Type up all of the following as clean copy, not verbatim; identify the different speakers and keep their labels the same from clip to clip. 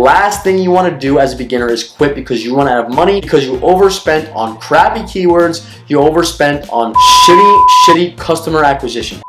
Speaker 1: last thing you want to do as a beginner is quit because you run out of money, because you overspent on crappy keywords, you overspent on shitty customer acquisition.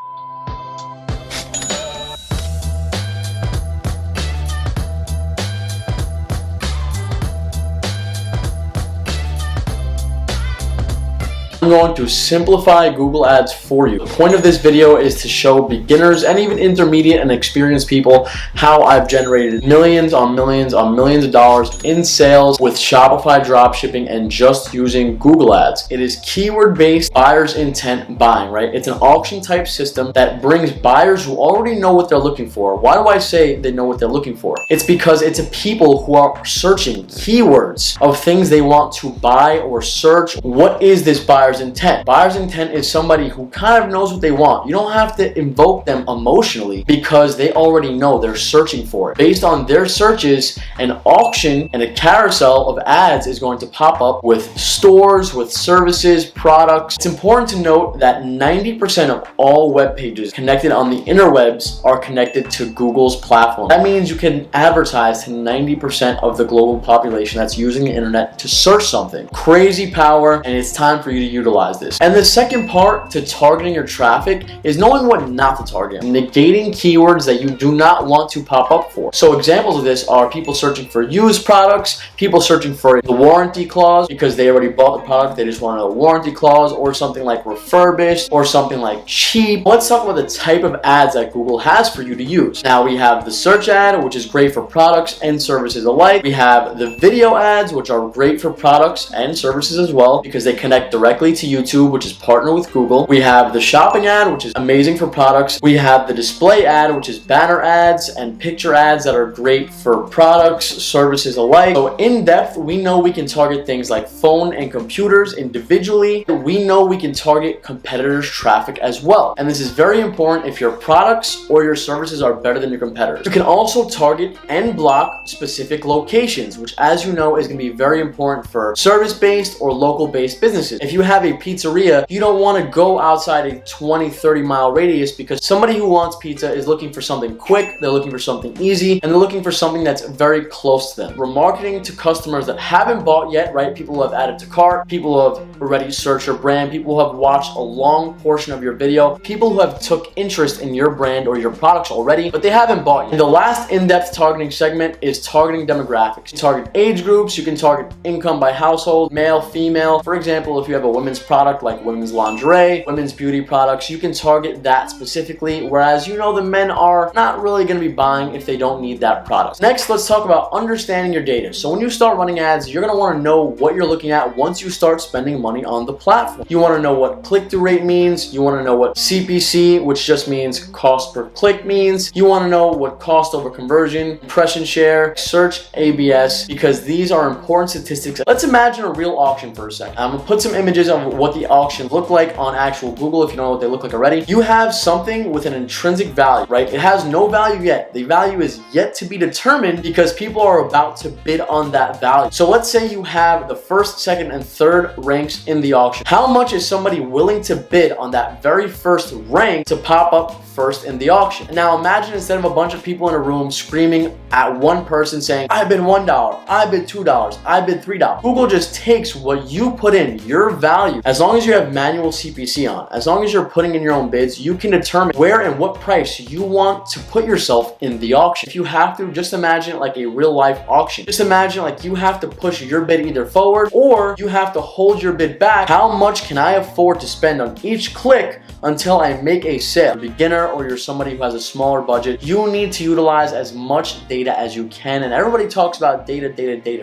Speaker 1: I'm going to simplify Google Ads for you. The point of this video is to show beginners and even intermediate and experienced people how I've generated millions on millions on millions of dollars in sales with Shopify dropshipping and just using Google Ads. It is keyword-based buyer's intent buying, right? It's an auction type system that brings buyers who already know what they're looking for. Why do I say they know what they're looking for? It's because it's a people who are searching keywords of things they want to buy or search. What is this buyer's intent? Buyer's intent is somebody who kind of knows what they want. You don't have to invoke them emotionally because they already know, they're searching for it. Based on their searches, an auction and a carousel of ads is going to pop up with stores, with services, products. It's important to note that 90% of all web pages connected on the interwebs are connected to Google's platform. That means you can advertise to 90% of the global population that's using the internet to search something. Crazy power, and it's time for you to utilize this. And the second part to targeting your traffic is knowing what not to target, negating keywords that you do not want to pop up for. So examples of this are people searching for used products, people searching for the warranty clause because they already bought the product, they just want a warranty clause, or something like refurbished, or something like cheap. Let's talk about the type of ads that Google has for you to use. Now we have the search ad, which is great for products and services alike. We have the video ads, which are great for products and services as well because they connect directly to YouTube, which is partnered with Google. We have the shopping ad, which is amazing for products. We have the display ad, which is banner ads and picture ads that are great for products, services alike. So in depth, we know we can target things like phone and computers individually. We know we can target competitors' traffic as well. And this is very important if your products or your services are better than your competitors. You can also target and block specific locations, which as you know is going to be very important for service-based or local-based businesses. If you have a pizzeria, you don't want to go outside a 20-30 mile radius because somebody who wants pizza is looking for something quick, they're looking for something easy, and they're looking for something that's very close to them. We're marketing to customers that haven't bought yet, right? People who have added to cart, people who have already searched your brand, people who have watched a long portion of your video, people who have took interest in your brand or your products already, but they haven't bought yet. And the last in-depth targeting segment is targeting demographics. You can target age groups, you can target income by household, male, female. For example, if you have a women's product like women's lingerie, women's beauty products, you can target that specifically, whereas you know the men are not really going to be buying if they don't need that product. Next, let's talk about understanding your data. So when you start running ads, you're going to want to know what you're looking at once you start spending money on the platform. You want to know what click-through rate means, you want to know what CPC, which just means cost per click, means, you want to know what cost over conversion, impression share, search ABS, because these are important statistics. Let's imagine a real auction for a second. I'm going to put some images of what the auction look like on actual Google if you don't know what they look like already. You have something with an intrinsic value, right? It has no value yet. The value is yet to be determined because people are about to bid on that value. So let's say you have the first, second, and third ranks in the auction. How much is somebody willing to bid on that very first rank to pop up first in the auction? Now imagine instead of a bunch of people in a room screaming at one person saying, I bid $1, I bid $2, I bid $3. Google just takes what you put in, your value. As long as you have manual CPC on, as long as you're putting in your own bids, you can determine where and what price you want to put yourself in the auction. If you have to, just imagine it like a real life auction. Just imagine like you have to push your bid either forward or you have to hold your bid back. How much can I afford to spend on each click until I make a sale? You're a beginner or you're somebody who has a smaller budget, you need to utilize as much data as you can. And everybody talks about data,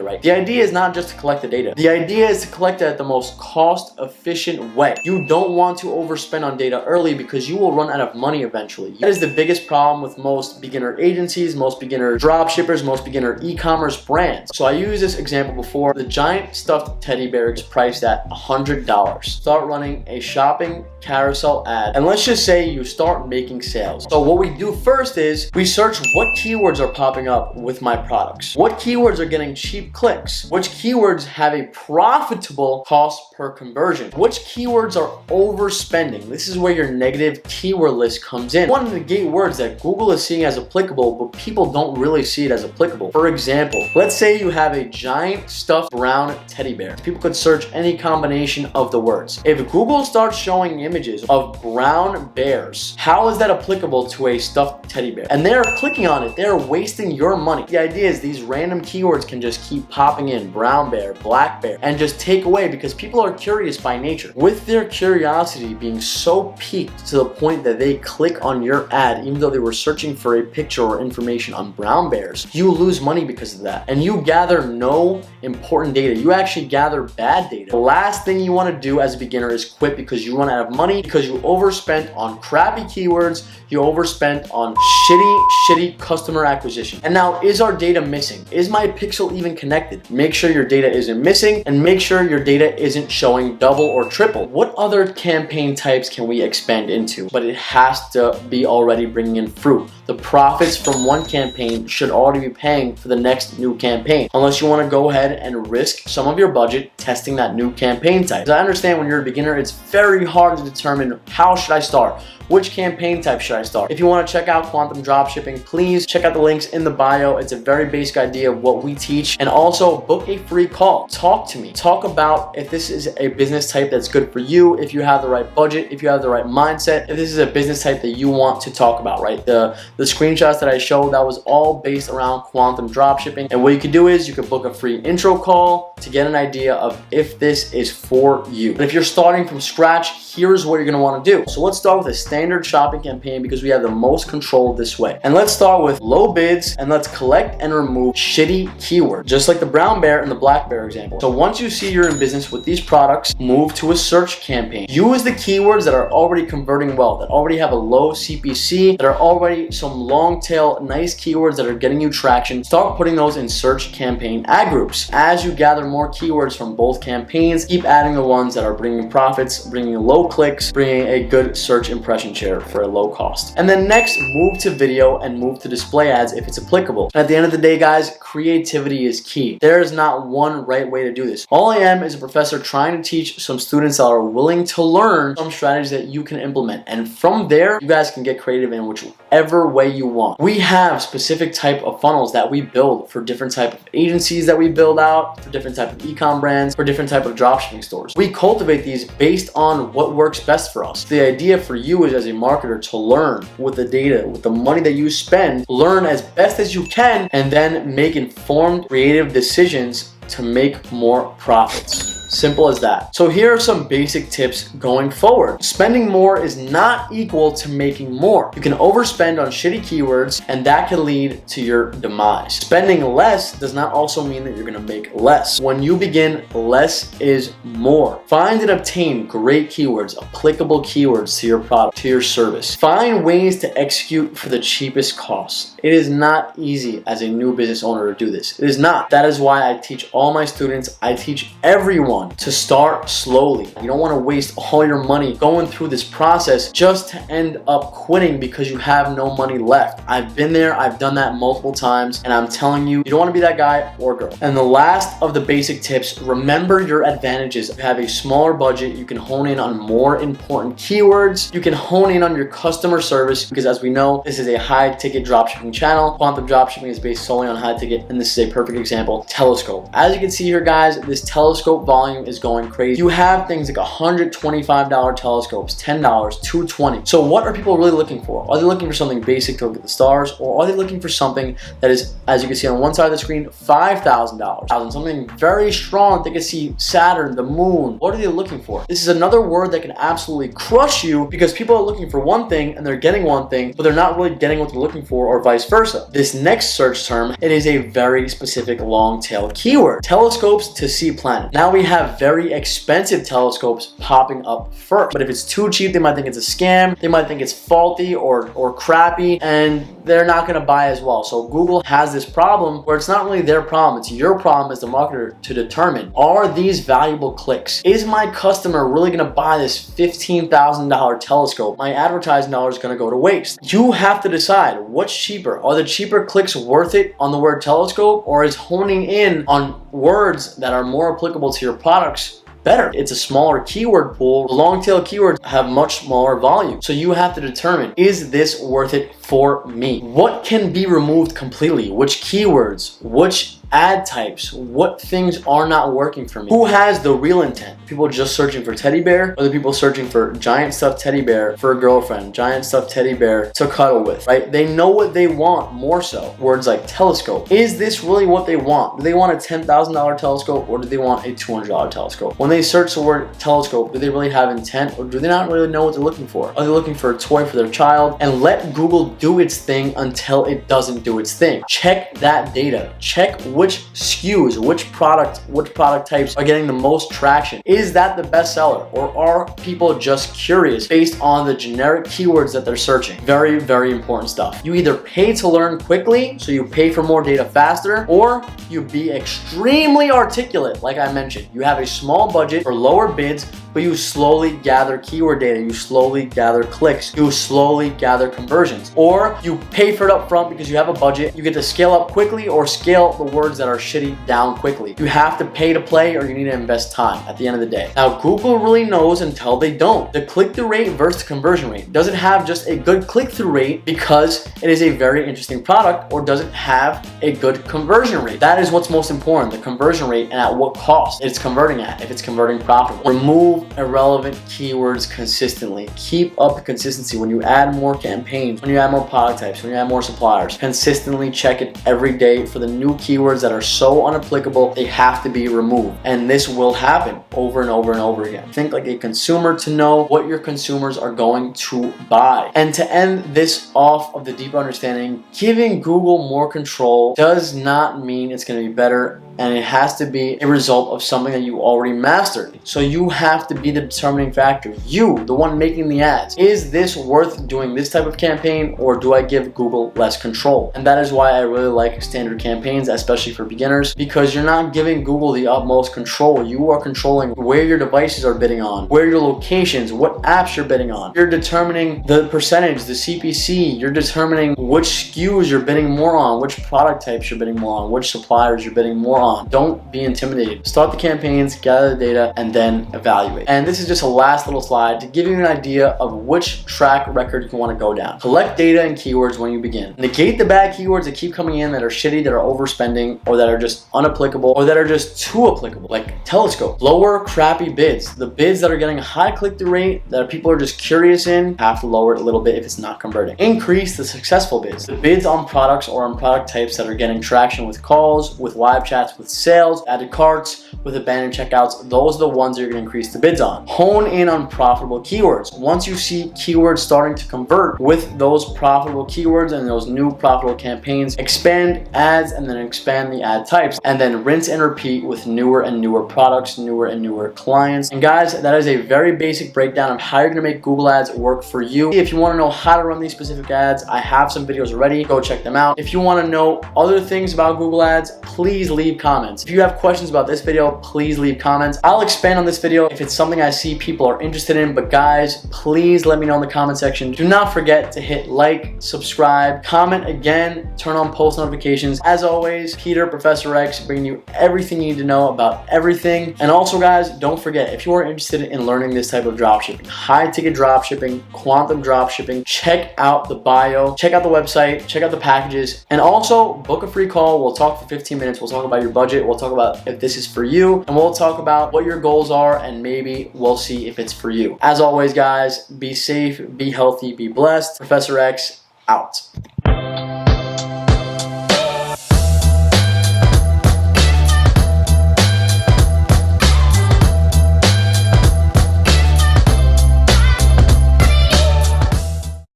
Speaker 1: right? The idea is not just to collect the data. The idea is to collect it at the most cost efficient way. You don't want to overspend on data early because you will run out of money eventually. That is the biggest problem with most beginner agencies, most beginner drop shippers, most beginner e-commerce brands. So I used this example before. The giant stuffed teddy bear is priced at $100. Start running a shopping carousel ad, and let's just say you start making sales. So what we do first is we search what keywords are popping up with my products, what keywords are getting cheap clicks, which keywords have a profitable cost per conversion, which keywords are overspending. This is where your negative keyword list comes in. You want to negate words that Google is seeing as applicable, but people don't really see it as applicable. For example, let's say you have a giant stuffed brown teddy bear. People could search any combination of the words. If Google starts showing images of brown bears, how is that applicable to a stuffed teddy bear? And they're clicking on it. They're wasting your money. The idea is these random keywords can just keep popping in, brown bear, black bear, and just take away, because people are curious by nature. With their curiosity being so piqued to the point that they click on your ad, even though they were searching for a picture or information on brown bears, you lose money because of that. And you gather no important data. You actually gather bad data. The last thing you want to do as a beginner is quit because you run out of money, because you overspent on crappy keywords, you overspent on shitty customer acquisition. And now, is our data missing? Is my pixel even connected? Make sure your data isn't missing, and make sure your data isn't showing double or triple. What other campaign types can we expand into? But it has to be already bringing in fruit. The profits from one campaign should already be paying for the next new campaign, unless you want to go ahead and risk some of your budget testing that new campaign type. Because I understand when you're a beginner, it's very hard to determine how should I start. Which campaign type should I start? If you want to check out Quantum Dropshipping, please check out the links in the bio. It's a very basic idea of what we teach. And also book a free call. Talk to me. Talk about if this is a business type that's good for you, if you have the right budget, if you have the right mindset, if this is a business type that you want to talk about, right? The screenshots that I showed, that was all based around Quantum Dropshipping. And what you can do is you can book a free intro call to get an idea of if this is for you. But if you're starting from scratch, here's what you're going to want to do. So let's start with a standard shopping campaign, because we have the most control this way. And let's start with low bids, and let's collect and remove shitty keywords, just like the brown bear and the black bear example. So once you see you're in business with these products, move to a search campaign. Use the keywords that are already converting well, that already have a low CPC, that are already some long tail, nice keywords that are getting you traction. Start putting those in search campaign ad groups. As you gather more keywords from both campaigns, keep adding the ones that are bringing profits, bringing low clicks, bringing a good search impression share for a low cost. And then next, move to video and move to display ads if it's applicable. At the end of the day, guys, creativity is key. There is not one right way to do this. All I am is a professor trying to teach some students that are willing to learn some strategies that you can implement. And from there, you guys can get creative in whichever way you want. We have specific type of funnels that we build for different type of agencies that we build out, for different type of e-com brands, for different type of dropshipping stores. We cultivate these based on what works best for us. The idea for you is, as a marketer, to learn with the data, with the money that you spend, learn as best as you can, and then make informed, creative decisions to make more profits. Simple as that. So here are some basic tips going forward. Spending more is not equal to making more. You can overspend on shitty keywords, and that can lead to your demise. Spending less does not also mean that you're gonna make less. When you begin, less is more. Find and obtain great keywords, applicable keywords to your product, to your service. Find ways to execute for the cheapest costs. It is not easy as a new business owner to do this. It is not. That is why I teach all my students, I teach everyone to start slowly. You don't want to waste all your money going through this process just to end up quitting because you have no money left. I've been there, I've done that multiple times, and I'm telling you, you don't want to be that guy or girl. And the last of the basic tips, remember your advantages. If you have a smaller budget, you can hone in on more important keywords. You can hone in on your customer service, because as we know, this is a high ticket dropshipping channel. Quantum Dropshipping is based solely on high ticket, and this is a perfect example. Telescope. As you can see here, guys, this telescope volume is going crazy. You have things like $125 telescopes, $10, $220. So what are people really looking for? Are they looking for something basic to look at the stars, or are they looking for something that is, as you can see on one side of the screen, $5,000, something very strong? They can see Saturn, the moon. What are they looking for? This is another word that can absolutely crush you, because people are looking for one thing and they're getting one thing, but they're not really getting what they're looking for, or vice versa. This next search term, it is a very specific long tail keyword. Telescopes to see planets. Now we have very expensive telescopes popping up first, but if it's too cheap, they might think it's a scam, they might think it's faulty or crappy, and they're not going to buy as well. So Google has this problem where it's not really their problem, it's your problem as the marketer to determine, are these valuable clicks? Is my customer really going to buy this $15,000 telescope? My advertising dollar is going to go to waste. You have to decide what's cheaper. Are the cheaper clicks worth it on the word telescope, or is honing in on words that are more applicable to your products better? It's a smaller keyword pool. The long tail keywords have much smaller volume. So you have to determine, is this worth it for me? What can be removed completely? Which keywords? Which ad types? What things are not working for me? Who has the real intent? People just searching for teddy bear, or the people searching for giant stuffed teddy bear for a girlfriend, giant stuffed teddy bear to cuddle with, right? They know what they want more so. Words like telescope. Is this really what they want? Do they want a $10,000 telescope, or do they want a $200 telescope? When they search the word telescope, do they really have intent, or do they not really know what they're looking for? Are they looking for a toy for their child? And let Google do its thing until it doesn't do its thing. Check that data. Check which SKUs, which product types are getting the most traction. Is that the best seller, or are people just curious based on the generic keywords that they're searching? Very, very important stuff. You either pay to learn quickly, so you pay for more data faster, or you be extremely articulate. Like I mentioned, you have a small budget for lower bids, but you slowly gather keyword data, you slowly gather clicks, you slowly gather conversions. Or you pay for it up front because you have a budget, you get to scale up quickly or scale the words that are shitty down quickly. You have to pay to play, or you need to invest time at the end of the day. Now, Google really knows until they don't. The click-through rate versus conversion rate. Does it have just a good click-through rate because it is a very interesting product, or does it have a good conversion rate? That is what's most important, the conversion rate, and at what cost it's converting at, if it's converting profitably. Remove irrelevant keywords consistently. Keep up the consistency. When you add more campaigns, when you add more product types, when you add more suppliers, consistently check it every day for the new keywords that are so unapplicable, they have to be removed. And this will happen over and over and over again. Think like a consumer to know what your consumers are going to buy. And to end this off of the deeper understanding, giving Google more control does not mean it's going to be better, and it has to be a result of something that you already mastered. So you have to be the determining factor. You, the one making the ads. Is this worth doing this type of campaign, or do I give Google less control? And that is why I really like standard campaigns, especially for beginners, because you're not giving Google the utmost control. You are controlling where your devices are bidding on, where your locations, what apps you're bidding on. You're determining the percentage, the CPC. You're determining which SKUs you're bidding more on, which product types you're bidding more on, which suppliers you're bidding more on. Don't be intimidated. Start the campaigns, gather the data, and then evaluate. And this is just a last little slide to give you an idea of which track record you want to go down. Collect data and keywords when you begin. Negate the bad keywords that keep coming in that are shitty, that are overspending, or that are just unapplicable, or that are just too applicable, like telescope. Lower crappy bids. The bids that are getting a high click-through rate, that people are just curious in, have to lower it a little bit if it's not converting. Increase the successful bids. The bids on products or on product types that are getting traction with calls, with live chats, with sales, added carts, with abandoned checkouts. Those are the ones that you're going to increase the bids on. Hone in on profitable keywords. Once you see keywords starting to convert with those profitable keywords and those new profitable campaigns, expand ads and then expand the ad types, and then rinse and repeat with newer and newer products, newer and newer clients. And guys, that is a very basic breakdown of how you're going to make Google ads work for you. If you want to know how to run these specific ads, I have some videos already. Go check them out. If you want to know other things about Google ads, please leave comments. If you have questions about this video, please leave comments. I'll expand on this video if it's something I see people are interested in, but guys, please let me know in the comment section. Do not forget to hit like, subscribe, comment again, turn on post notifications. As always, Peter, Professor X, bringing you everything you need to know about everything. And also guys, don't forget, if you are interested in learning this type of dropshipping, high ticket dropshipping, quantum dropshipping, check out the bio, check out the website, check out the packages, and also book a free call. We'll talk for 15 minutes. We'll talk about your budget. We'll talk about if this is for you, and we'll talk about what your goals are, and maybe we'll see if it's for you. As always guys, be safe, be healthy, be blessed. Professor X out.